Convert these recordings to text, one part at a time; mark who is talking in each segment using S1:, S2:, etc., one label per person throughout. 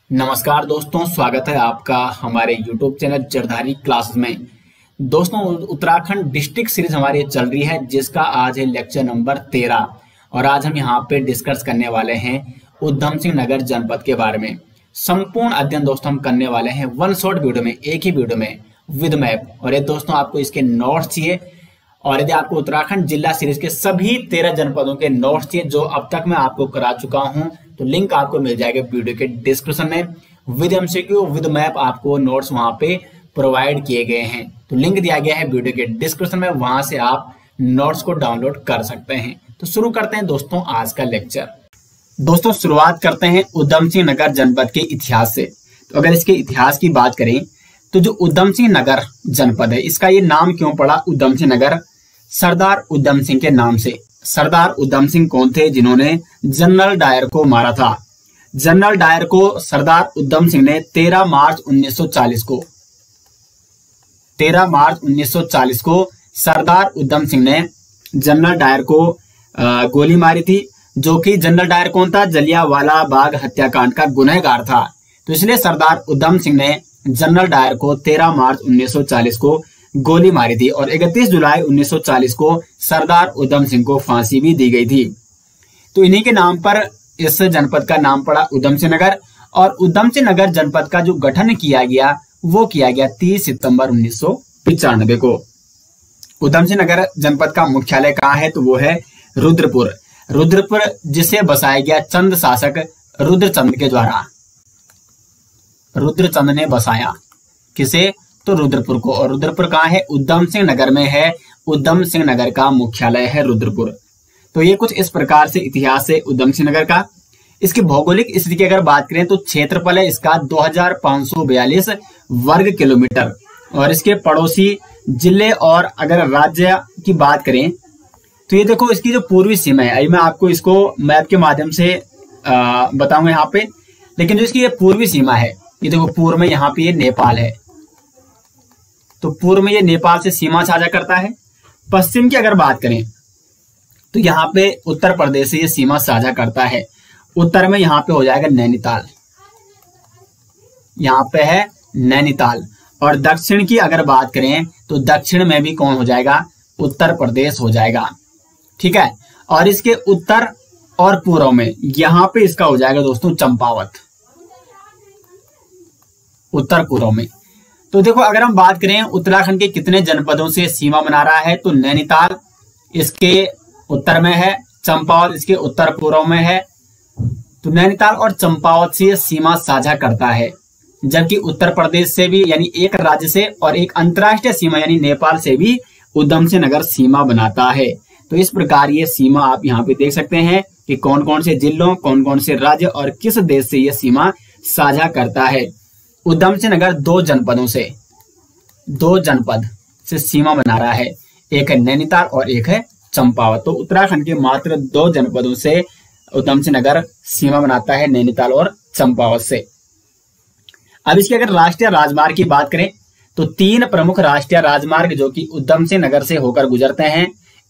S1: नमस्कार दोस्तों, स्वागत है आपका हमारे YouTube चैनल जरधारी क्लासेस में। दोस्तों, उत्तराखंड डिस्ट्रिक्ट सीरीज हमारी चल रही है, जिसका आज है लेक्चर नंबर 13 और आज हम यहाँ पे डिस्कस करने वाले हैं उधम सिंह नगर जनपद के बारे में। संपूर्ण अध्ययन दोस्तों हम करने वाले हैं वन शॉट वीडियो में, एक ही वीडियो में विद मैप। और ये दोस्तों आपको इसके नोट्स चाहिए, और यदि आपको उत्तराखंड जिला सीरीज के सभी 13 जनपदों के नोट्स चाहिए जो अब तक मैं आपको करा चुका हूं, तो लिंक आपको मिल जाएगा वीडियो के डिस्क्रिप्शन में। विद एमसीक्यू विद मैप आपको नोट्स वहां पे प्रोवाइड किए गए हैं, तो लिंक दिया गया है वीडियो के डिस्क्रिप्शन में, वहां से आप नोट्स को डाउनलोड कर सकते हैं। तो शुरू करते हैं दोस्तों आज का लेक्चर। दोस्तों शुरुआत करते हैं उधम सिंह नगर जनपद के इतिहास से। तो अगर इसके इतिहास की बात करें तो जो उधम सिंह नगर जनपद है, इसका ये नाम क्यों पड़ा उधम सिंह नगर? सरदार उधम सिंह के नाम से। सरदार उधम सिंह कौन थे? जिन्होंने जनरल डायर को मारा था। जनरल डायर को सरदार उधम सिंह ने 13 मार्च 1940 को सरदार उधम सिंह ने जनरल डायर को गोली मारी थी, जो कि जनरल डायर कौन था? जलियांवाला बाग हत्याकांड का गुनहगार था। तो इसलिए सरदार उधम सिंह ने जनरल डायर को 13 मार्च 1940 को गोली मारी थी और 31 जुलाई 1940 को सरदार उधम सिंह को फांसी भी दी गई थी। तो इन्हीं के नाम पर इस जनपद का नाम पड़ा उधम सिंह नगर। और उधम सिंह नगर जनपद का जो गठन किया गया वो किया गया 30 सितंबर 1995 को। उधम सिंह नगर जनपद का मुख्यालय कहाँ है? तो वो है रुद्रपुर। रुद्रपुर जिसे बसाया गया चंद शासक रुद्रचंद के द्वारा। रुद्रचंद ने बसाया किसे? तो रुद्रपुर को। और रुद्रपुर कहाँ है? उधम सिंह नगर में है। उधम सिंह नगर का मुख्यालय है रुद्रपुर। तो ये कुछ इस प्रकार से इतिहास है उधम सिंह नगर का। इसकी भौगोलिक स्थिति की अगर बात करें तो क्षेत्रफल है इसका 2542 वर्ग किलोमीटर। और इसके पड़ोसी जिले और अगर राज्य की बात करें तो ये देखो इसकी जो पूर्वी सीमा है, अभी मैं आपको इसको मैप के माध्यम से बताऊंगा यहाँ पे। लेकिन जो इसकी ये पूर्वी सीमा है, ये देखो पूर्व में यहाँ पे ये नेपाल है, तो पूर्व में ये नेपाल से सीमा साझा करता है। पश्चिम की अगर बात करें तो यहाँ पे उत्तर प्रदेश से ये सीमा साझा करता है। उत्तर में यहाँ पे हो जाएगा नैनीताल, यहाँ पे है नैनीताल। और दक्षिण की अगर बात करें तो दक्षिण में भी कौन हो जाएगा? उत्तर प्रदेश हो जाएगा। ठीक है। और इसके उत्तर और पूर्व में यहाँ पे इसका हो जाएगा दोस्तों चंपावत, उत्तर पूर्व में। तो देखो अगर हम बात करें उत्तराखंड के कितने जनपदों से सीमा बना रहा है, तो नैनीताल इसके उत्तर में है, चंपावत इसके उत्तर पूर्व में है। तो नैनीताल और चंपावत से सीमा साझा करता है, जबकि उत्तर प्रदेश से भी यानी एक राज्य से और एक अंतर्राष्ट्रीय सीमा यानी नेपाल से भी उधम सिंह नगर सीमा बनाता है। तो इस प्रकार ये सीमा आप यहाँ पे देख सकते हैं कि कौन कौन से जिलों, कौन कौन से राज्य और किस देश से यह सीमा साझा करता है। उधम सिंह नगर दो जनपद से सीमा बना रहा है, एक है नैनीताल और एक है चंपावत। तो उत्तराखंड के मात्र 2 जनपदों से उधम सिंह नगर सीमा बनाता है, नैनीताल और चंपावत से। अब इसके अगर राष्ट्रीय राजमार्ग की बात करें तो 3 प्रमुख राष्ट्रीय राजमार्ग जो कि उधम सिंह नगर से होकर गुजरते हैं।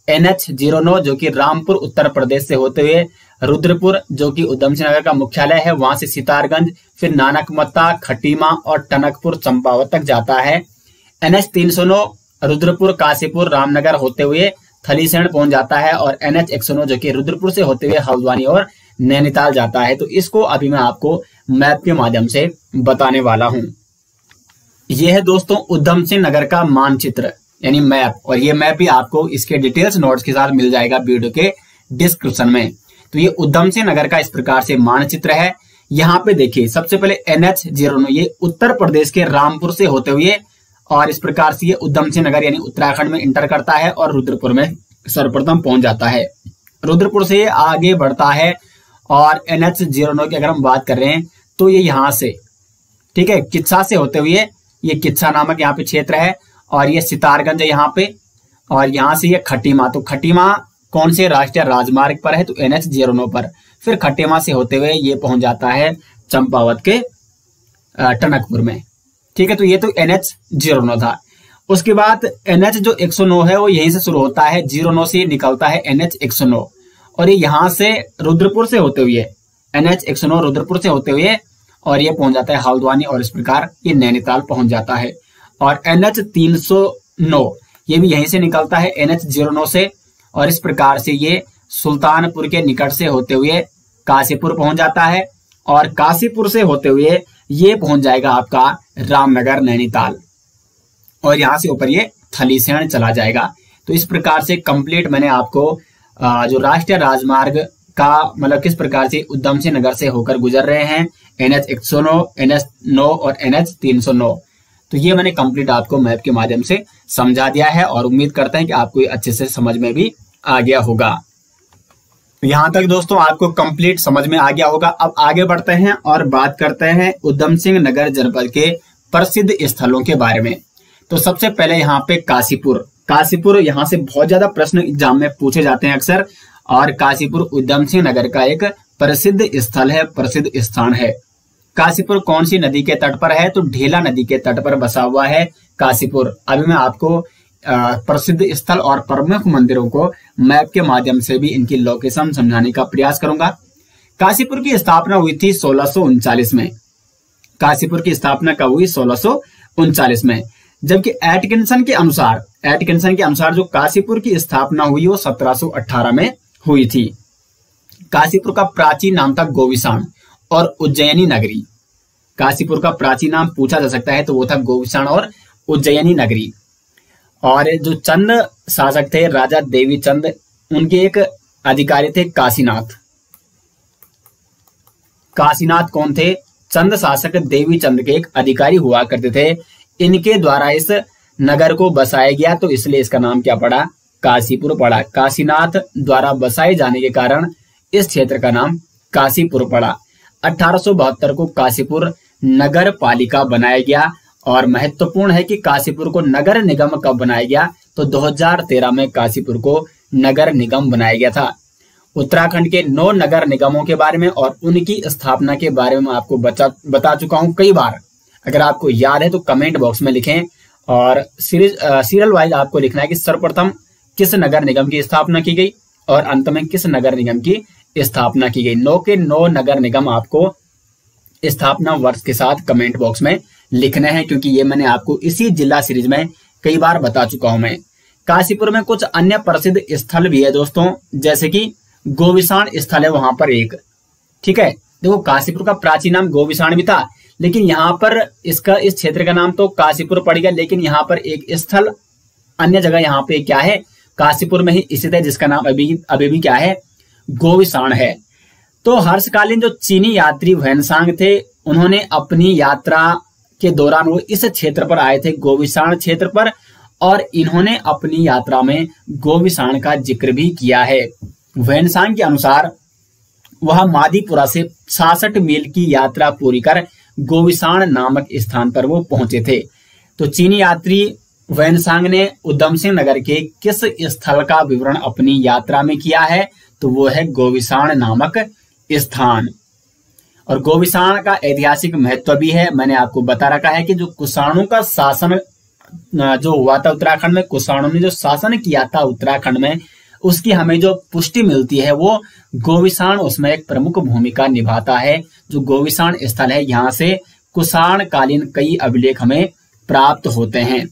S1: NH-09 जो कि रामपुर उत्तर प्रदेश से होते हुए रुद्रपुर जो कि उधम सिंह नगर का मुख्यालय है वहां से सितारगंज, फिर नानकमत्ता, खटीमा और टनकपुर चंपावत तक जाता है। NH-309 रुद्रपुर, काशीपुर, रामनगर होते हुए थलीसैंण पहुंच जाता है। और NH-109 जो कि रुद्रपुर से होते हुए हल्द्वानी और नैनीताल जाता है। तो इसको अभी मैं आपको मैप के माध्यम से बताने वाला हूं। यह है दोस्तों उधम सिंह नगर का मानचित्र यानी मैप, और ये मैप भी आपको इसके डिटेल्स नोट्स के साथ मिल जाएगा वीडियो के डिस्क्रिप्शन में। तो ये उधम सिंह नगर का इस प्रकार से मानचित्र है। यहाँ पे देखिए सबसे पहले NH-09 ये उत्तर प्रदेश के रामपुर से होते हुए और इस प्रकार से ये उधम सिंह नगर यानी उत्तराखंड में इंटर करता है और रुद्रपुर में सर्वप्रथम पहुंच जाता है। रुद्रपुर से आगे बढ़ता है और NH-09 की अगर हम बात कर रहे हैं तो ये यहाँ से, ठीक है, किच्छा से होते हुए ये किच्छा नामक यहाँ पे क्षेत्र है और ये सितारगंज है यहाँ पे, और यहाँ से ये खटीमा। तो खटीमा कौन से राष्ट्रीय राजमार्ग पर है? तो NH-09 पर। फिर खटीमा से होते हुए ये पहुंच जाता है चंपावत के टनकपुर में। ठीक है। तो ये तो NH-09 था। उसके बाद NH जो 109 है वो यहीं से शुरू होता है, 09 से निकलता है NH-109 और ये यहाँ से रुद्रपुर से होते हुए NH-109 रुद्रपुर से होते हुए और ये पहुंच जाता है हल्द्वानी और इस प्रकार ये नैनीताल पहुंच जाता है। और NH 309 ये भी यहीं से निकलता है NH 09 से, और इस प्रकार से ये सुल्तानपुर के निकट से होते हुए काशीपुर पहुंच जाता है, और काशीपुर से होते हुए ये पहुंच जाएगा आपका रामनगर नैनीताल, और यहां से ऊपर ये थलीसैंण चला जाएगा। तो इस प्रकार से कंप्लीट मैंने आपको जो राष्ट्रीय राजमार्ग का मतलब किस प्रकार से उधम सिंह नगर से होकर गुजर रहे हैं, NH 109, NH 9 और NH 309, तो ये मैंने कंप्लीट आपको मैप के माध्यम से समझा दिया है, और उम्मीद करते हैं कि आपको अच्छे से समझ में भी आ गया होगा। यहां तक दोस्तों आपको कंप्लीट समझ में आ गया होगा। अब आगे बढ़ते हैं और बात करते हैं उधम सिंह नगर जनपद के प्रसिद्ध स्थलों के बारे में। तो सबसे पहले यहाँ पे काशीपुर यहाँ से बहुत ज्यादा प्रश्न एग्जाम में पूछे जाते हैं अक्सर, और काशीपुर उधम सिंह नगर का एक प्रसिद्ध स्थल है, प्रसिद्ध स्थान है। काशीपुर कौन सी नदी के तट पर है, तो ढेला नदी के तट पर बसा हुआ है काशीपुर। अभी मैं आपको प्रसिद्ध स्थल और प्रमुख मंदिरों को मैप के माध्यम से भी इनकी लोकेशन समझाने का प्रयास करूंगा। काशीपुर की स्थापना हुई थी 1639 में। काशीपुर की स्थापना कब हुई? 1639 में। जबकि एटकिंसन के अनुसार जो काशीपुर की स्थापना हुई वो 1718 में हुई थी। काशीपुर का प्राचीन नाम था गोविषाण और उज्जैनी नगरी। काशीपुर का प्राचीन नाम पूछा जा सकता है तो वो था गोविषाण और उज्जैनी नगरी। और जो चंद शासक थे राजा देवी चंद, उनके एक अधिकारी थे काशीनाथ। काशीनाथ कौन थे? चंद शासक देवी चंद के एक अधिकारी हुआ करते थे। इनके द्वारा इस नगर को बसाया गया, तो इसलिए इसका नाम क्या पड़ा? काशीपुर पड़ा। काशीनाथ द्वारा बसाए जाने के कारण इस क्षेत्र का नाम काशीपुर पड़ा। 1872 को काशीपुर नगर पालिका बनाया गया, और महत्वपूर्ण है कि काशीपुर को नगर निगम कब बनाया गया, तो 2013 में काशीपुर को नगर निगम बनाया गया था। उत्तराखंड के 9 नगर निगमों के बारे में और उनकी स्थापना के बारे में आपको बता चुका हूं कई बार। अगर आपको याद है तो कमेंट बॉक्स में लिखें, और सीरियल वाइज आपको लिखना है कि सर्वप्रथम किस नगर निगम की स्थापना की गई और अंत में किस नगर निगम की स्थापना की गई। 9 के 9 नगर निगम आपको स्थापना वर्ष के साथ कमेंट बॉक्स में लिखने हैं, क्योंकि ये मैंने आपको इसी जिला सीरीज में कई बार बता चुका हूं। मैं काशीपुर में कुछ अन्य प्रसिद्ध स्थल भी है दोस्तों, जैसे कि गोविषाण स्थल है वहां पर एक। ठीक है, देखो काशीपुर का प्राचीन नाम गोविषाण भी था, लेकिन यहाँ पर इस क्षेत्र का नाम तो काशीपुर पड़ गया, लेकिन यहाँ पर एक स्थल अन्य जगह यहाँ पे क्या है, काशीपुर में ही स्थित है, जिसका नाम अभी भी क्या है? गोविषाण है। तो हर्षकालीन जो चीनी यात्री ह्वेनसांग थे, उन्होंने अपनी यात्रा के दौरान वो इस क्षेत्र पर आए थे, गोविषाण क्षेत्र पर, और इन्होंने अपनी यात्रा में गोविषाण का जिक्र भी किया है। ह्वेनसांग के अनुसार वह मादीपुरा से 66 मील की यात्रा पूरी कर गोविषाण नामक स्थान पर वो पहुंचे थे। तो चीनी यात्री ह्वेनसांग ने उधम सिंह नगर के किस स्थल का विवरण अपनी यात्रा में किया है, तो वो है गोविषाण नामक स्थान। और गोविषाण का ऐतिहासिक महत्व भी है। मैंने आपको बता रखा है कि जो कुषाणों का शासन जो हुआ था उत्तराखंड में, कुषाणों ने जो शासन किया था उत्तराखंड में, उसकी हमें जो पुष्टि मिलती है वो गोविषाण उसमें एक प्रमुख भूमिका निभाता है। जो गोविषाण स्थल है, यहाँ से कुषाण कालीन कई अभिलेख हमें प्राप्त होते हैं।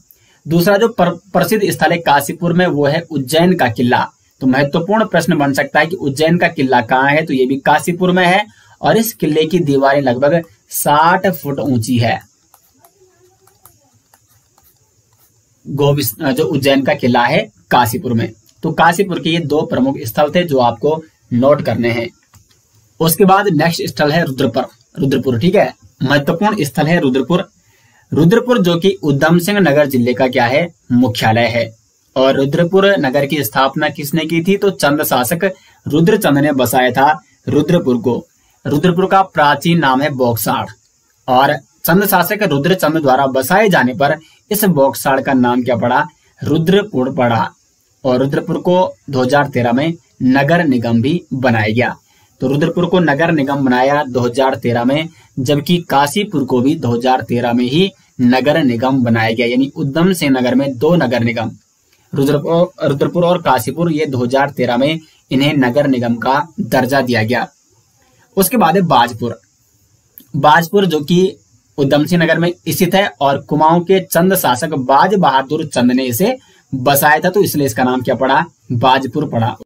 S1: दूसरा जो प्रसिद्ध स्थल है काशीपुर में, वो है उज्जैन का किला। तो महत्वपूर्ण प्रश्न बन सकता है कि उज्जैन का किला कहाँ है, तो ये भी काशीपुर में है, और इस किले की दीवारें लगभग 60 फुट ऊंची है। जो उज्जैन का किला है काशीपुर में। तो काशीपुर के ये 2 प्रमुख स्थल थे जो आपको नोट करने हैं। उसके बाद नेक्स्ट स्थल है रुद्रपुर। ठीक है, महत्वपूर्ण स्थल है रुद्रपुर जो कि उधम सिंह नगर जिले का क्या है? मुख्यालय है। और रुद्रपुर नगर की स्थापना किसने की थी? तो चंद शासक रुद्रचंद ने बसाया था रुद्रपुर को। रुद्रपुर का प्राचीन नाम है बोक्साड़, और चंद शासक रुद्रचंद द्वारा बसाए जाने पर इस बोक्साड़ का नाम क्या पड़ा? रुद्रपुर पड़ा। और रुद्रपुर को 2013 में नगर निगम भी बनाया गया। तो रुद्रपुर को नगर निगम बनाया 2013 में, जबकि काशीपुर को भी 2013 में ही नगर निगम बनाया गया। यानी उधम सिंह नगर में 2 नगर निगम, रुद्रपुर और काशीपुर, ये 2013 में इन्हें नगर निगम का दर्जा दिया गया। उसके बाद है बाजपुर जो कि उधम सिंह नगर में स्थित है और कुमाऊं के चंद शासक बाज बहादुर चंद ने इसे बसाया था, तो इसलिए इसका नाम क्या पड़ा, बाजपुर पड़ा।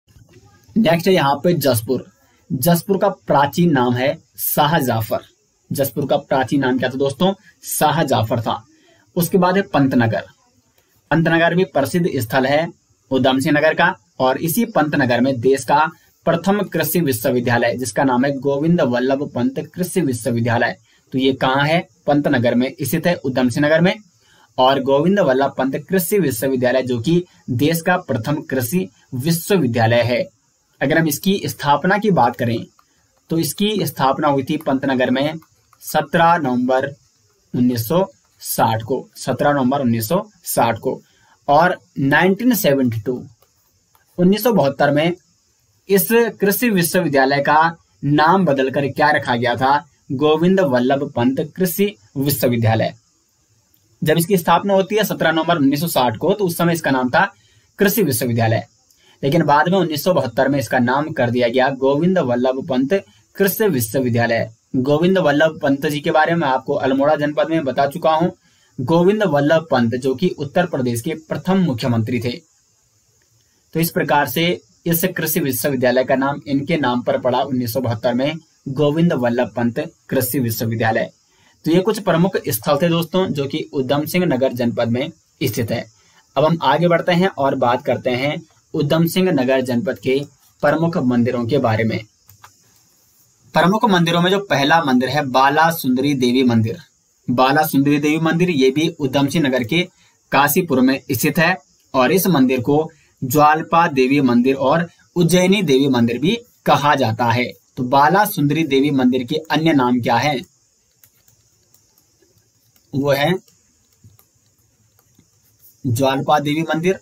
S1: नेक्स्ट है यहाँ पे जसपुर। जसपुर का प्राचीन नाम है शाहजाफर। जसपुर का प्राचीन नाम क्या था दोस्तों, शाहजाफर था। उसके बाद है पंतनगर। पंतनगर भी प्रसिद्ध स्थल है उधम सिंह नगर का, और इसी पंतनगर में देश का प्रथम कृषि विश्वविद्यालय जिसका नाम है गोविंद वल्लभ पंत कृषि विश्वविद्यालय, तो ये कहाँ है, पंतनगर में स्थित है उधम सिंह नगर में। और गोविंद वल्लभ पंत कृषि विश्वविद्यालय जो कि देश का प्रथम कृषि विश्वविद्यालय है। अगर हम इसकी स्थापना की बात करें तो इसकी स्थापना हुई थी पंतनगर में 17 नवंबर 1960 को, 17 नवंबर 1960 को। और 1972 में इस कृषि विश्वविद्यालय का नाम बदलकर क्या रखा गया था, गोविंद वल्लभ पंत कृषि विश्वविद्यालय। जब इसकी स्थापना होती है 17 नवंबर 1960 को, तो उस समय इसका नाम था कृषि विश्वविद्यालय, लेकिन बाद में 1972 में इसका नाम कर दिया गया गोविंद वल्लभ पंत कृषि विश्वविद्यालय। गोविंद वल्लभ पंत जी के बारे में आपको अल्मोड़ा जनपद में बता चुका हूं। गोविंद वल्लभ पंत जो कि उत्तर प्रदेश के प्रथम मुख्यमंत्री थे। तो इस प्रकार से इस कृषि विश्वविद्यालय का नाम इनके नाम पर पड़ा 1972 में, गोविंद वल्लभ पंत कृषि विश्वविद्यालय। तो ये कुछ प्रमुख स्थल थे दोस्तों जो कि उधम सिंह नगर जनपद में स्थित है। अब हम आगे बढ़ते हैं और बात करते हैं उधम सिंह नगर जनपद के प्रमुख मंदिरों के बारे में। प्रमुख मंदिरों में जो पहला मंदिर है बाला सुंदरी देवी मंदिर। बाला सुंदरी देवी मंदिर ये भी उधम सिंह नगर के काशीपुर में स्थित है, और इस मंदिर को ज्वालपा देवी मंदिर और उज्जैनी देवी मंदिर भी कहा जाता है। तो बाला सुंदरी देवी मंदिर के अन्य नाम क्या है, वो है ज्वालपा देवी मंदिर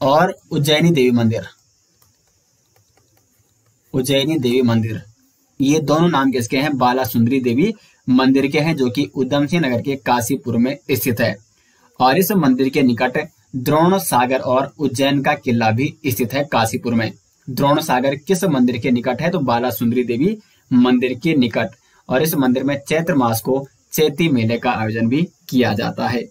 S1: और उज्जैनी देवी मंदिर। उज्जैनी देवी मंदिर ये दोनों नाम किसके हैं, बाला सुंदरी देवी मंदिर के हैं, जो कि उधम सिंह नगर के काशीपुर में स्थित है। और इस मंदिर के निकट द्रोण सागर और उज्जैन का किला भी स्थित है काशीपुर में। द्रोण सागर किस मंदिर के निकट है, तो बाला सुंदरी देवी मंदिर के निकट। और इस मंदिर में चैत्र मास को चैती मेले का आयोजन भी किया जाता है।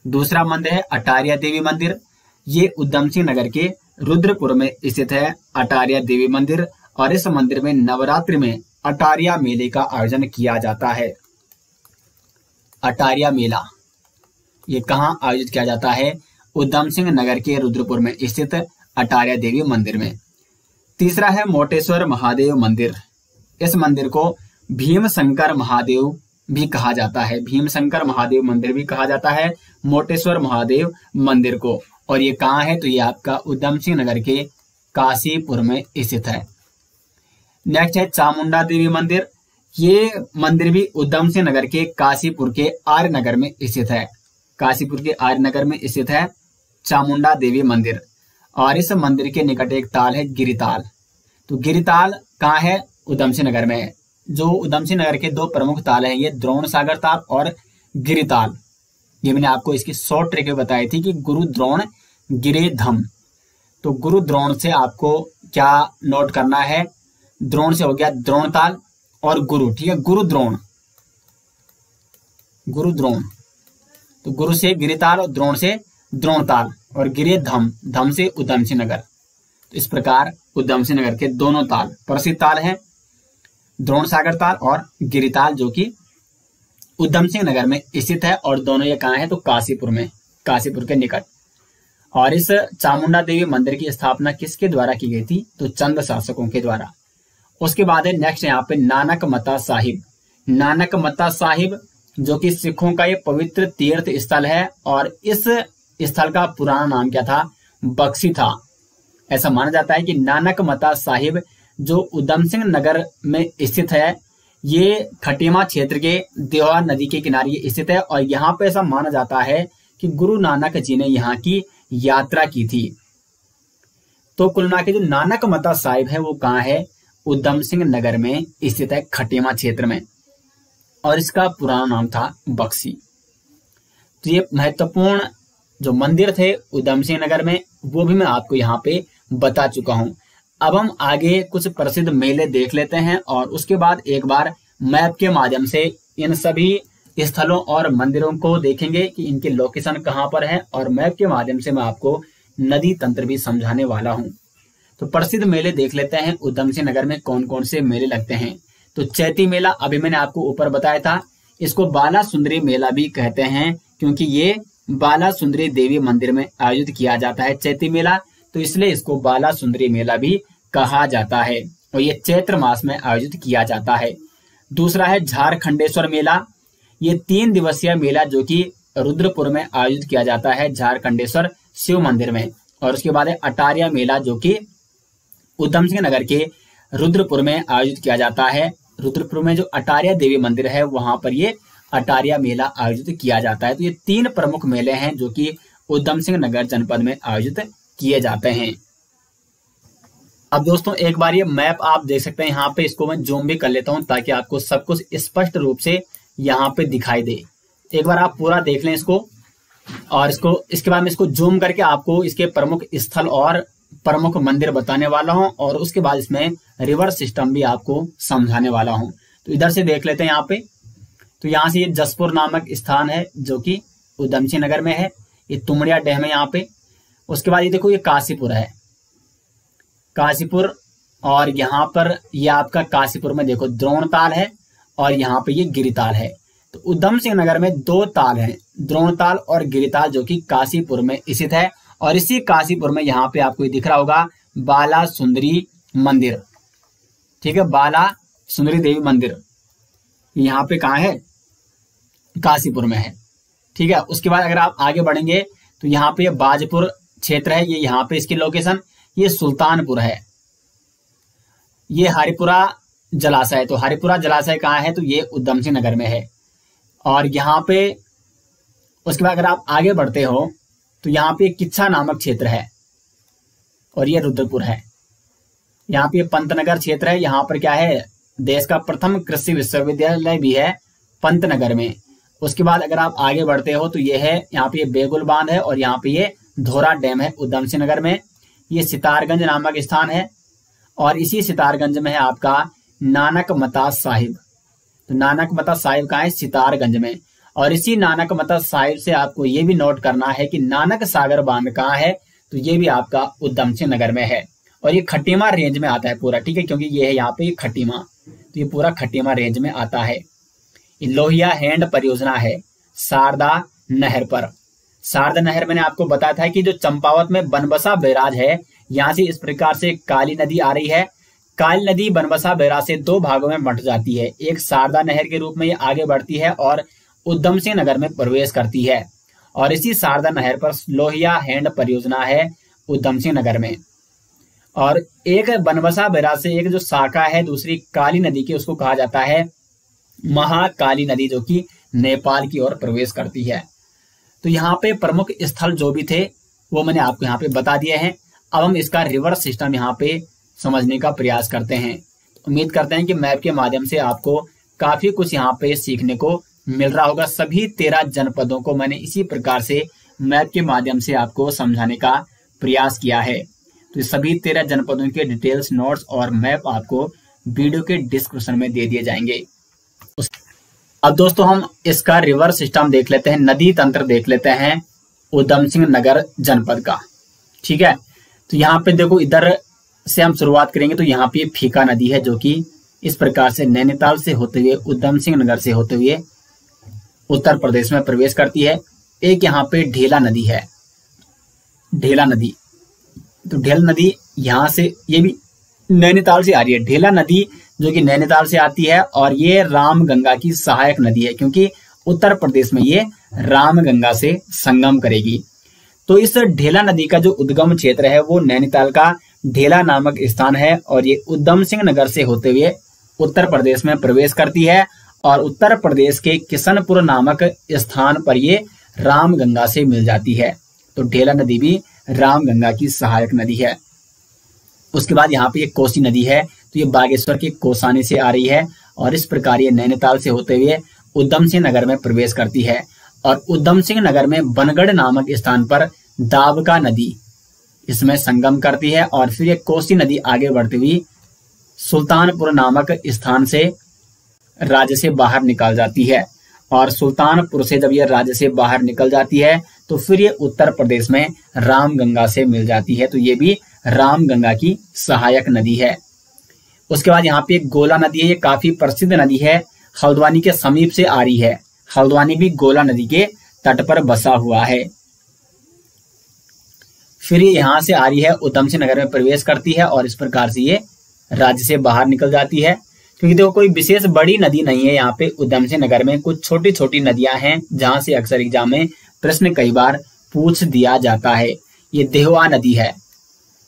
S1: दूसरा मंदिर है अटारिया देवी मंदिर। ये उधम सिंह नगर के रुद्रपुर में स्थित है अटारिया देवी मंदिर, और इस मंदिर में नवरात्रि में अटारिया मेले का आयोजन किया जाता है। अटारिया मेला ये कहाँ आयोजित किया जाता है, उधम सिंह नगर के रुद्रपुर में स्थित अटारिया देवी मंदिर में। तीसरा है मोटेश्वर महादेव मंदिर। इस मंदिर को भीमशंकर महादेव भी कहा जाता है। भीमशंकर महादेव मंदिर भी कहा जाता है मोटेश्वर महादेव मंदिर को। और ये कहाँ है, तो ये आपका उधम सिंह नगर के काशीपुर में स्थित है। नेक्स्ट है चामुंडा देवी मंदिर। ये मंदिर भी उधम सिंह नगर के काशीपुर के आर्य नगर में स्थित है। काशीपुर के आर्य नगर में स्थित है चामुंडा देवी मंदिर। और इस मंदिर के निकट एक ताल है गिरिताल। तो गिरिताल कहाँ है, उधम सिंह नगर में है। जो उधम सिंह नगर के दो प्रमुख ताल हैं ये द्रोण सागर ताल और गिरिताल। ये मैंने आपको इसकी शॉर्ट ट्रिक बताई थी कि गुरु द्रोण गिरे धम। तो गुरु द्रोण से आपको क्या नोट करना है, द्रोण से हो गया द्रोण ताल और गुरु, ठीक है, गुरु द्रोण, गुरु द्रोण। तो गुरु से गिरिताल और द्रोण से द्रोण ताल और गिरे धम, धम से उधम सिंह नगर। तो इस प्रकार उधम सिंह नगर के दोनों ताल प्रसिद्ध ताल हैं, द्रोण सागर ताल और गिरिताल, जो कि उधम सिंह नगर में स्थित है। और दोनों ये कहाँ है, तो काशीपुर में, काशीपुर के निकट। और इस चामुंडा देवी मंदिर की स्थापना किसके द्वारा की गई थी, तो चंद शासकों के द्वारा। उसके बाद है नेक्स्ट यहाँ पे नानक मता साहिब। नानक मता साहिब जो कि सिखों का ये पवित्र तीर्थ स्थल है, और इस स्थल का पुराना नाम क्या था, बक्सी था। ऐसा माना जाता है कि नानक मता साहिब जो उधम सिंह नगर में स्थित है, ये खटीमा क्षेत्र के देवा नदी के किनारे स्थित है। और यहाँ पे ऐसा माना जाता है कि गुरु नानक जी ने यहाँ की यात्रा की थी। तो कुल मिला के जो नानक मता साहिब है वो कहाँ है, उधम सिंह नगर में स्थित है, खटीमा क्षेत्र में। और इसका पुराना नाम था बक्सी। तो ये महत्वपूर्ण जो मंदिर थे उधम सिंह नगर में, वो भी मैं आपको यहाँ पे बता चुका हूं। अब हम आगे कुछ प्रसिद्ध मेले देख लेते हैं और उसके बाद एक बार मैप के माध्यम से इन सभी स्थलों और मंदिरों को देखेंगे कि इनके लोकेशन कहाँ पर है, और मैप के माध्यम से मैं आपको नदी तंत्र भी समझाने वाला हूँ। तो प्रसिद्ध मेले देख लेते हैं उधम सिंह नगर में कौन कौन से मेले लगते हैं। तो चैती मेला अभी मैंने आपको ऊपर बताया था, इसको बाला सुंदरी मेला भी कहते हैं क्योंकि ये बाला सुंदरी देवी मंदिर में आयोजित किया जाता है चैती मेला, तो इसलिए इसको बाला सुंदरी मेला भी कहा जाता है और ये चैत्र मास में आयोजित किया जाता है। दूसरा है झारखंडेश्वर मेला, ये 3 दिवसीय मेला जो कि रुद्रपुर में आयोजित किया जाता है झारखंडेश्वर शिव मंदिर में। और उसके बाद है अटारिया मेला जो कि उधम सिंह नगर के रुद्रपुर में आयोजित किया जाता है। रुद्रपुर में जो अटारिया देवी मंदिर है वहां पर ये अटारिया मेला आयोजित किया जाता है। तो ये 3 प्रमुख मेले हैं जो कि उधम सिंह नगर जनपद में आयोजित किए जाते हैं। अब दोस्तों एक बार ये मैप आप देख सकते हैं, यहाँ पे इसको मैं जूम भी कर लेता हूँ ताकि आपको सब कुछ स्पष्ट रूप से यहाँ पे दिखाई दे। एक बार आप पूरा देख लें इसको, और इसके बाद में इसको जूम करके आपको इसके प्रमुख स्थल और प्रमुख मंदिर बताने वाला हूँ, और उसके बाद इसमें रिवर सिस्टम भी आपको समझाने वाला हूँ। तो इधर से देख लेते हैं यहाँ पे। तो यहाँ से ये जसपुर नामक स्थान है जो कि उधम सिंह नगर में है, ये तुमड़िया डैम है यहाँ पे। उसके बाद ये देखो ये काशीपुर है, काशीपुर, और यहाँ पर ये आपका काशीपुर में देखो द्रोणताल है और यहाँ पे ये गिरिताल है। तो उधम सिंह नगर में 2 ताल हैं, द्रोणताल और गिरिताल, जो कि काशीपुर में स्थित है। और इसी काशीपुर में यहाँ पे आपको दिख रहा होगा बाला सुंदरी मंदिर, ठीक है, बाला सुंदरी देवी मंदिर यहाँ पे कहाँ है, काशीपुर में है, ठीक है। उसके बाद अगर आप आगे बढ़ेंगे तो यहाँ पे बाजपुर क्षेत्र है, ये यहाँ पे इसकी लोकेशन, ये सुल्तानपुर है, ये हरिपुरा जलाशय है। तो हरिपुरा जलाशय कहाँ है, तो ये उधम सिंह नगर में है। और यहाँ पे उसके बाद अगर आप आगे बढ़ते हो तो यहाँ पे किच्छा नामक क्षेत्र है और ये रुद्रपुर है। यहाँ पे पंतनगर क्षेत्र है, यहाँ पर क्या है, देश का प्रथम कृषि विश्वविद्यालय भी है पंतनगर में। उसके बाद अगर आप आगे बढ़ते हो तो ये है, यहाँ पे बेगुल बांध है और यहाँ पे ये धोरा डैम है उधम सिंह नगर में। ये सितारगंज नामक स्थान है और इसी सितारगंज में है आपका नानक मता साहिब। तो नानक मता साहिब कहाँ है, सितारगंज में। और इसी नानक मता साहिब से आपको ये भी नोट करना है कि नानक सागर बांध कहाँ है, तो ये भी आपका उधम सिंह नगर में है। और ये खटीमा रेंज में आता है पूरा, ठीक है, क्योंकि ये है यहाँ पे खटीमा, तो ये पूरा खटीमा रेंज में आता है। लोहिया हैंड परियोजना है शारदा नहर पर। शारदा नहर मैंने आपको बताया था कि जो चंपावत में बनबसा बैराज है, यहाँ से इस प्रकार से काली नदी आ रही है। काली नदी बनबसा बैराज से 2 भागों में बंट जाती है, एक शारदा नहर के रूप में ये आगे बढ़ती है और उधम सिंह नगर में प्रवेश करती है। और इसी शारदा नहर पर लोहिया हैंड परियोजना है उधम सिंह नगर में। और एक बनबसा बैराज से एक जो शाखा है दूसरी काली नदी की, उसको कहा जाता है महाकाली नदी, जो कि नेपाल की ओर प्रवेश करती है। तो यहाँ पे प्रमुख स्थल जो भी थे वो मैंने आपको यहाँ पे बता दिए हैं। अब हम इसका रिवर्स सिस्टम यहाँ पे समझने का प्रयास करते हैं। उम्मीद करते हैं कि मैप के माध्यम से आपको काफी कुछ यहाँ पे सीखने को मिल रहा होगा। सभी 13 जनपदों को मैंने इसी प्रकार से मैप के माध्यम से आपको समझाने का प्रयास किया है। तो सभी 13 जनपदों के डिटेल्स, नोट्स और मैप आपको वीडियो के डिस्क्रिप्शन में दे दिए जाएंगे। अब दोस्तों हम इसका रिवर्स सिस्टम देख लेते हैं, नदी तंत्र देख लेते हैं उधम सिंह नगर जनपद का, ठीक है। तो यहाँ पे देखो, इधर से हम शुरुआत करेंगे। तो यहाँ पे फीका नदी है जो कि इस प्रकार से नैनीताल से होते हुए उधम सिंह नगर से होते हुए उत्तर प्रदेश में प्रवेश करती है। एक यहाँ पे ढेला नदी है, ढेला नदी। तो ढेला नदी यहाँ से, ये भी नैनीताल से आ रही है। ढेला नदी जो कि नैनीताल से आती है और ये रामगंगा की सहायक नदी है, क्योंकि उत्तर प्रदेश में ये रामगंगा से संगम करेगी। तो इस ढेला नदी का जो उद्गम क्षेत्र है वो नैनीताल का ढेला नामक स्थान है और ये उधम सिंह नगर से होते हुए उत्तर प्रदेश में प्रवेश करती है और उत्तर प्रदेश के किशनपुर नामक स्थान पर ये रामगंगा से मिल जाती है। तो ढेला नदी भी रामगंगा की सहायक नदी है। उसके बाद यहाँ पे ये कोसी नदी है, तो ये बागेश्वर के कोसानी से आ रही है और इस प्रकार ये नैनीताल से होते हुए उधम सिंह नगर में प्रवेश करती है। और उधम सिंह नगर में बनगढ़ नामक स्थान पर दाबका नदी, इसमें संगम करती है और फिर ये कोसी नदी आगे बढ़ती हुई सुल्तानपुर नामक स्थान से राज्य से बाहर निकल जाती है। और सुल्तानपुर से जब ये राज्य से बाहर निकल जाती है तो फिर ये उत्तर प्रदेश में रामगंगा से मिल जाती है। तो ये भी रामगंगा की सहायक नदी है। उसके बाद यहाँ पे एक गोला नदी है, ये काफी प्रसिद्ध नदी है, हल्द्वानी के समीप से आ रही है। हल्द्वानी भी गोला नदी के तट पर बसा हुआ है। फिर ये यहाँ से आ रही है, उधम सिंह नगर में प्रवेश करती है और इस प्रकार से ये राज्य से बाहर निकल जाती है। क्योंकि देखो कोई विशेष बड़ी नदी नहीं है यहाँ पे उधम सिंह नगर में, कुछ छोटी छोटी नदियां हैं जहां से अक्सर एग्जाम में प्रश्न कई बार पूछ दिया जाता है। ये देहवा नदी है,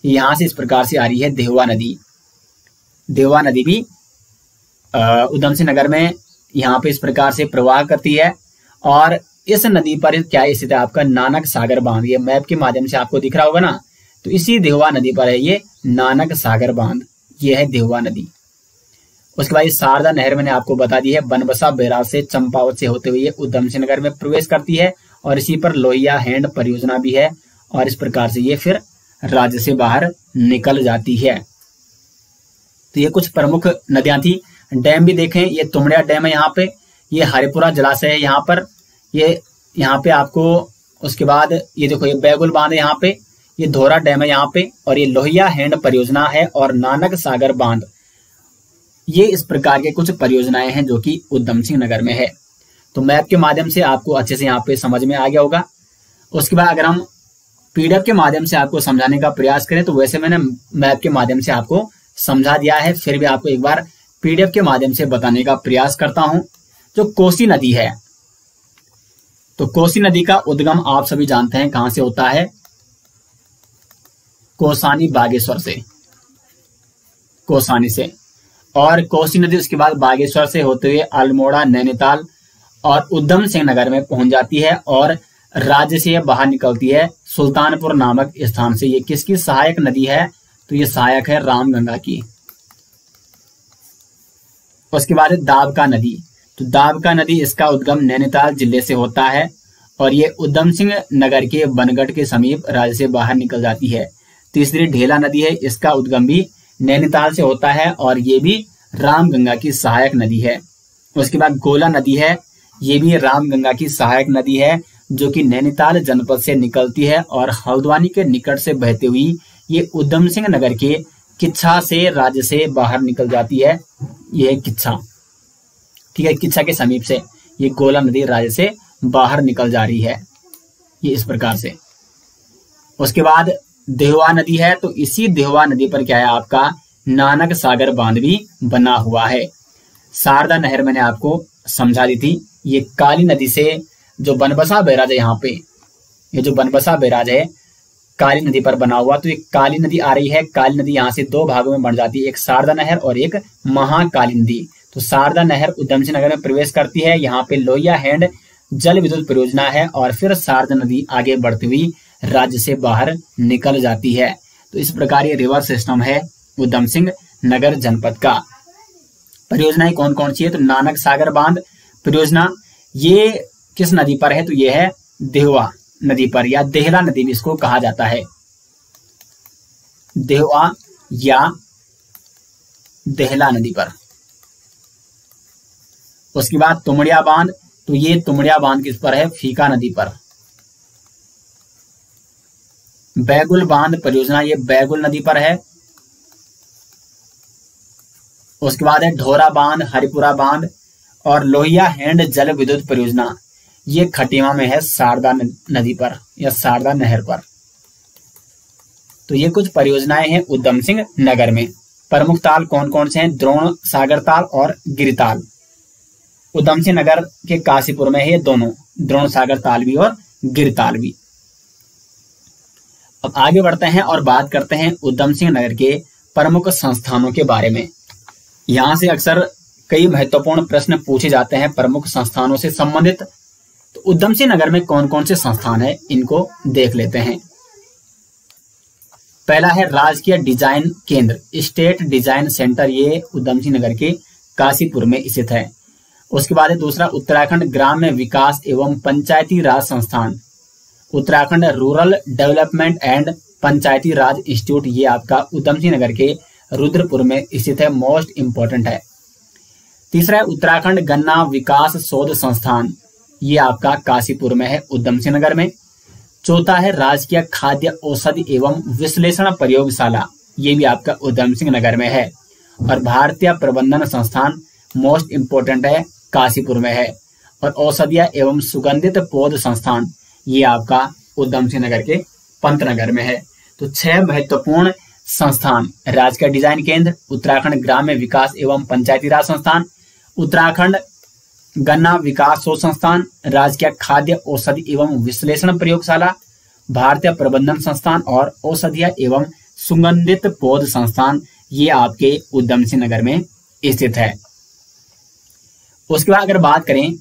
S1: यहाँ से इस प्रकार से आ रही है देहवा नदी। देहवा नदी भी उधम सिंह नगर में यहाँ पे इस प्रकार से प्रवाह करती है। और इस नदी पर क्या स्थित है आपका नानक सागर बांध, ये मैप के माध्यम से आपको दिख रहा होगा ना, तो इसी देहवा नदी पर है ये नानक सागर बांध, ये है देहवा नदी। उसके बाद शारदा नहर मैंने आपको बता दी है, बनबसा बैराज से चंपावत से होते हुए ये उधम सिंह नगर में प्रवेश करती है और इसी पर लोहिया हैंड परियोजना भी है और इस प्रकार से ये फिर राज्य से बाहर निकल जाती है। तो ये कुछ प्रमुख नदियां थी। डैम भी देखें, ये तुमड़िया डैम है यहाँ पे, ये हरिपुरा जलाशय है यहाँ पर, ये यहाँ पे आपको, उसके बाद ये देखो ये बैगुल बांध है यहाँ पे, ये धोरा डैम है यहाँ पे, और ये लोहिया हैंड परियोजना है और नानक सागर बांध। ये इस प्रकार के कुछ परियोजनाएं हैं जो कि उधम सिंह नगर में है। तो मैप के माध्यम से आपको अच्छे से यहाँ पे समझ में आ गया होगा। उसके बाद अगर हम पीडीएफ के माध्यम से आपको समझाने का प्रयास करें तो वैसे मैंने मैप के माध्यम से आपको समझा दिया है, फिर भी आपको एक बार पीडीएफ के माध्यम से बताने का प्रयास करता हूं। जो कोसी नदी है, तो कोसी नदी का उद्गम आप सभी जानते हैं कहां से होता है, कोसानी बागेश्वर से, कोसानी से। और कोसी नदी उसके बाद बागेश्वर से होते हुए अल्मोड़ा, नैनीताल और उधम सिंह नगर में पहुंच जाती है और राज्य से बाहर निकलती है सुल्तानपुर नामक स्थान से। ये किसकी सहायक नदी है, तो ये सहायक है रामगंगा की। उसके बाद दाबका नदी, तो दाबका नदी इसका उद्गम नैनीताल जिले से होता है और ये उधम सिंह नगर के बनगढ़ के समीप राज्य से बाहर निकल जाती है। तीसरी ढेला नदी है, इसका उद्गम भी नैनीताल से होता है और ये भी रामगंगा की सहायक नदी है। उसके बाद गोला नदी है, ये भी रामगंगा की सहायक नदी है जो कि नैनीताल जनपद से निकलती है और हल्द्वानी के निकट से बहती हुई ये उधम सिंह नगर के किच्छा से राज्य से बाहर निकल जाती है। ये किच्छा, ठीक है, किच्छा के समीप से ये गोला नदी राज्य से बाहर निकल जा रही है, ये इस प्रकार से। उसके बाद देहवा नदी है, तो इसी देहवा नदी पर क्या है आपका नानक सागर बांध भी बना हुआ है। शारदा नहर मैंने आपको समझा दी थी, ये काली नदी से जो बनबसा बैराज है यहाँ पे, ये जो बनबसा बैराज है काली नदी पर बना हुआ, तो ये काली नदी आ रही है। काली नदी यहाँ से दो भागों में बन जाती है, एक शारदा नहर और एक महाकाली नदी। तो शारदा नहर उधम सिंह नगर में प्रवेश करती है, यहाँ पे लोहिया हैंड जल विद्युत परियोजना है और फिर शारदा नदी आगे बढ़ती हुई राज्य से बाहर निकल जाती है। तो इस प्रकार ये रिवर सिस्टम है उधम सिंह नगर जनपद का। परियोजनाएं कौन कौन सी है, तो नानक सागर बांध परियोजना, ये किस नदी पर है, तो ये है देहवा नदी पर या देहला नदी भी इसको कहा जाता है, देहवा या देहला नदी पर। उसके बाद तुमड़िया बांध, तो ये तुमड़िया बांध किस पर है, फीका नदी पर। बैगुल बांध परियोजना, ये बैगुल नदी पर है। उसके बाद है ढोरा बांध, हरिपुरा बांध और लोहिया हैंड जल विद्युत परियोजना, ये खटीमा में है शारदा नदी पर या शारदा नहर पर। तो ये कुछ परियोजनाएं हैं उधम सिंह नगर में। प्रमुख ताल कौन कौन से हैं, द्रोण सागर ताल और गिरिताल। उधम सिंह नगर के काशीपुर में है ये दोनों, द्रोण सागर ताल भी और गिरिताल भी। अब आगे बढ़ते हैं और बात करते हैं उधम सिंह नगर के प्रमुख संस्थानों के बारे में। यहां से अक्सर कई महत्वपूर्ण प्रश्न पूछे जाते हैं प्रमुख संस्थानों से संबंधित। तो उधम सिंह नगर में कौन कौन से संस्थान है, इनको देख लेते हैं। पहला है राजकीय डिजाइन केंद्र, स्टेट डिजाइन सेंटर, ये उधम सिंह नगर के काशीपुर में स्थित है। उसके बाद है दूसरा उत्तराखंड ग्राम्य विकास एवं पंचायती राज संस्थान, Uttarakhand rural development and Panchayati Raj institute, ये आपका उधम सिंह नगर के रुद्रपुर में स्थित है, मोस्ट इंपॉर्टेंट है। तीसरा है उत्तराखंड गन्ना विकास शोध संस्थान, ये आपका काशीपुर में है, उधम सिंह नगर में। चौथा है राजकीय खाद्य औषधि एवं विश्लेषण प्रयोगशाला, ये भी आपका उधम सिंह नगर में है। और भारतीय प्रबंधन संस्थान मोस्ट इंपोर्टेंट है, काशीपुर में है। और औषधीय एवं सुगंधित पौध संस्थान, ये आपका उधम सिंह नगर के पंतनगर में है। तो 6 महत्वपूर्ण संस्थान: राजकीय डिजाइन केंद्र, उत्तराखंड ग्राम्य विकास एवं पंचायती राज संस्थान, उत्तराखंड गन्ना विकास शोध संस्थान, राजकीय खाद्य औषधि एवं विश्लेषण प्रयोगशाला, भारतीय प्रबंधन संस्थान और औषधीय एवं सुगंधित पौध संस्थान, ये आपके उधम सिंह नगर में स्थित है। उसके बाद अगर बात करें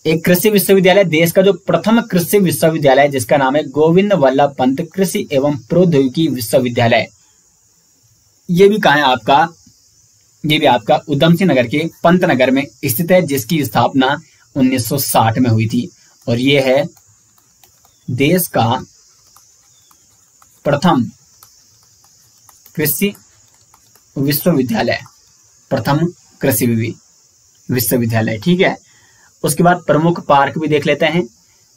S1: एक कृषि विश्वविद्यालय, देश का जो प्रथम कृषि विश्वविद्यालय जिसका नाम है गोविंद वल्लभ पंत कृषि एवं प्रौद्योगिकी विश्वविद्यालय, ये भी कहाँ है आपका, ये भी आपका उधम सिंह नगर के पंतनगर में स्थित है, जिसकी स्थापना 1960 में हुई थी। और ये है देश का प्रथम कृषि विश्वविद्यालय, प्रथम कृषि विश्वविद्यालय, ठीक है। उसके बाद प्रमुख पार्क भी देख लेते हैं।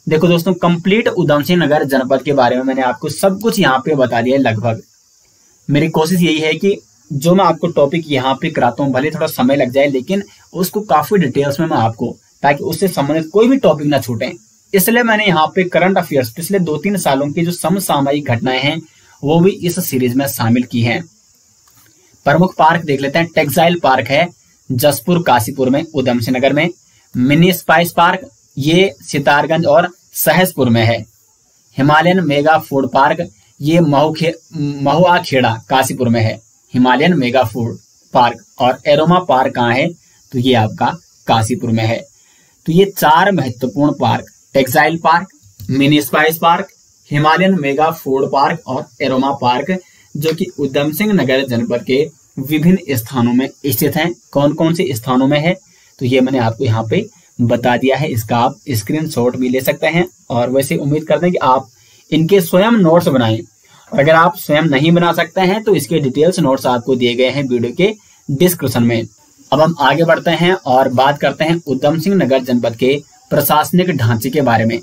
S1: देखो दोस्तों, कंप्लीट उधम सिंह नगर जनपद के बारे में मैंने आपको सब कुछ यहाँ पे बता दिया है लगभग। मेरी कोशिश यही है कि जो मैं आपको टॉपिक यहाँ पे कराता हूँ, भले थोड़ा समय लग जाए, लेकिन उसको काफी डिटेल्स में मैं आपको, ताकि उससे संबंधित कोई भी टॉपिक ना छूटे, इसलिए मैंने यहाँ पे करंट अफेयर्स पिछले 2-3 सालों की जो समसामयिक घटनाएं हैं वो भी इस सीरीज में शामिल की हैं। प्रमुख पार्क देख लेते हैं। टेक्सटाइल पार्क है जसपुर काशीपुर में, उधम सिंह नगर में। मिनी स्पाइस पार्क, ये सितारगंज और सहसपुर में है। हिमालयन मेगा फूड पार्क, ये महुआ खेड़ा काशीपुर में है, हिमालयन मेगा फूड पार्क। और एरोमा पार्क कहाँ है, तो ये आपका काशीपुर में है। तो ये 4 महत्वपूर्ण park, textile park, mini spice park, Himalayan mega food park और एरोमा पार्क, जो कि उधम सिंह नगर जनपद के विभिन्न स्थानों में स्थित हैं। कौन कौन से स्थानों में है, तो ये मैंने आपको यहाँ पे बता दिया है, इसका आप स्क्रीनशॉट भी ले सकते हैं। और वैसे उम्मीद करते हैं कि आप इनके स्वयं नोट्स बनाएं, और अगर आप स्वयं नहीं बना सकते हैं तो इसके डिटेल्स नोट्स आपको दिए गए हैं वीडियो के डिस्क्रिप्शन में। अब हम आगे बढ़ते हैं और बात करते हैं उधम सिंह नगर जनपद के प्रशासनिक ढांचे के बारे में।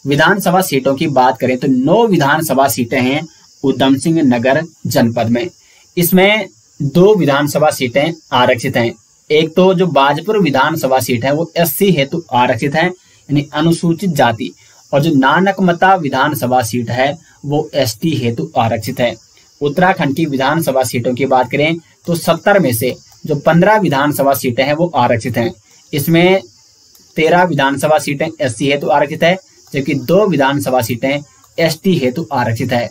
S1: विधानसभा सीटों की बात करें तो 9 विधानसभा सीटें हैं उधम सिंह नगर जनपद में। इसमें 2 विधानसभा सीटें आरक्षित हैं। एक तो जो बाजपुर विधानसभा सीट है वो SC हेतु आरक्षित है, यानी अनुसूचित जाति, और जो नानकमता विधानसभा सीट है वो ST हेतु आरक्षित है। उत्तराखंड की विधानसभा सीटों की बात करें तो 70 में से जो 15 विधानसभा सीटें हैं वो आरक्षित हैं। इसमें 13 विधानसभा सीटें SC हेतु आरक्षित है, जबकि 2 विधानसभा सीटें ST हेतु आरक्षित है।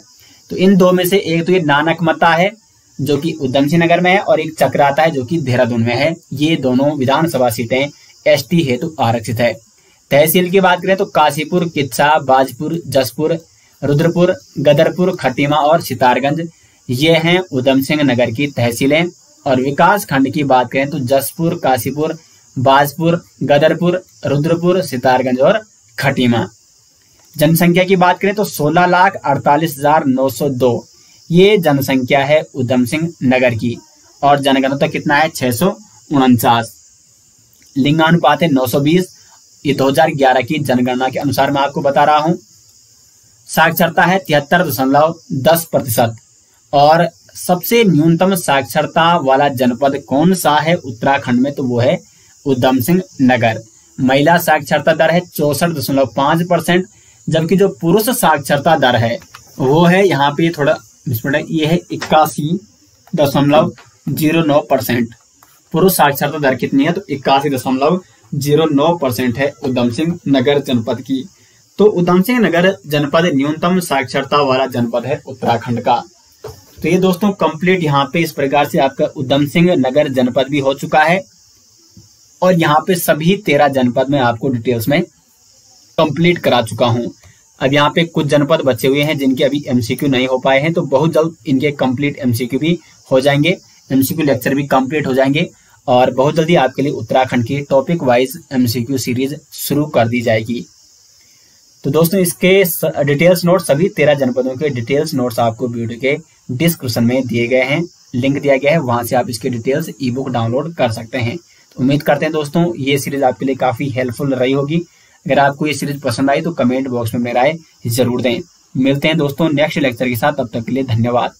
S1: तो इन 2 में से एक तो ये नानकमता है जो कि उधम सिंह नगर में है, और एक चक्राता है जो कि देहरादून में है। ये दोनों विधानसभा सीटें ST हेतु आरक्षित है। तहसील की बात करें तो काशीपुर, किच्छा, बाजपुर, जसपुर, रुद्रपुर, गदरपुर, खटीमा और सितारगंज, ये हैं उधम सिंह नगर की तहसीलें। और विकास खंड की बात करें तो जसपुर, काशीपुर, बाजपुर, गदरपुर, रुद्रपुर, सितारगंज और खटीमा। जनसंख्या की बात करें तो 16,48,902 ये जनसंख्या है उधम सिंह नगर की। और जनघनत्व कितना है, 649। लिंगानुपात है 920, ये 2011 की जनगणना के अनुसार मैं आपको बता रहा हूं। साक्षरता है 73.10%। और सबसे न्यूनतम साक्षरता वाला जनपद कौन सा है उत्तराखंड में, तो वो है उधम सिंह नगर। महिला साक्षरता दर है 64.5%, जबकि जो पुरुष साक्षरता दर है वो है यहाँ पे थोड़ा ये है 81.09%। पुरुष साक्षरता दर कितनी है, तो 81.09% है उधम सिंह नगर जनपद की। तो उधम सिंह नगर जनपद न्यूनतम साक्षरता वाला जनपद है उत्तराखंड का। तो ये दोस्तों कंप्लीट यहाँ पे इस प्रकार से आपका उधम सिंह नगर जनपद भी हो चुका है, और यहाँ पे सभी 13 जनपद में आपको डिटेल्स में कंप्लीट करा चुका हूँ। अब यहाँ पे कुछ जनपद बचे हुए हैं जिनके अभी MCQ नहीं हो पाए हैं, तो बहुत जल्द इनके कंप्लीट MCQ भी हो जाएंगे, MCQ लेक्चर भी कंप्लीट हो जाएंगे, और बहुत जल्दी आपके लिए उत्तराखंड की टॉपिक वाइज MCQ सीरीज शुरू कर दी जाएगी। तो दोस्तों इसके डिटेल्स नोट, सभी 13 जनपदों के डिटेल्स नोट्स आपको वीडियो के डिस्क्रिप्शन में दिए गए हैं, लिंक दिया गया है, वहां से आप इसके डिटेल्स ई बुक डाउनलोड कर सकते हैं। तो उम्मीद करते हैं दोस्तों ये सीरीज आपके लिए काफी हेल्पफुल रही होगी। अगर आपको ये सीरीज पसंद आई तो कमेंट बॉक्स में मेरा राय जरूर दें। मिलते हैं दोस्तों नेक्स्ट लेक्चर के साथ, तब तक के लिए धन्यवाद।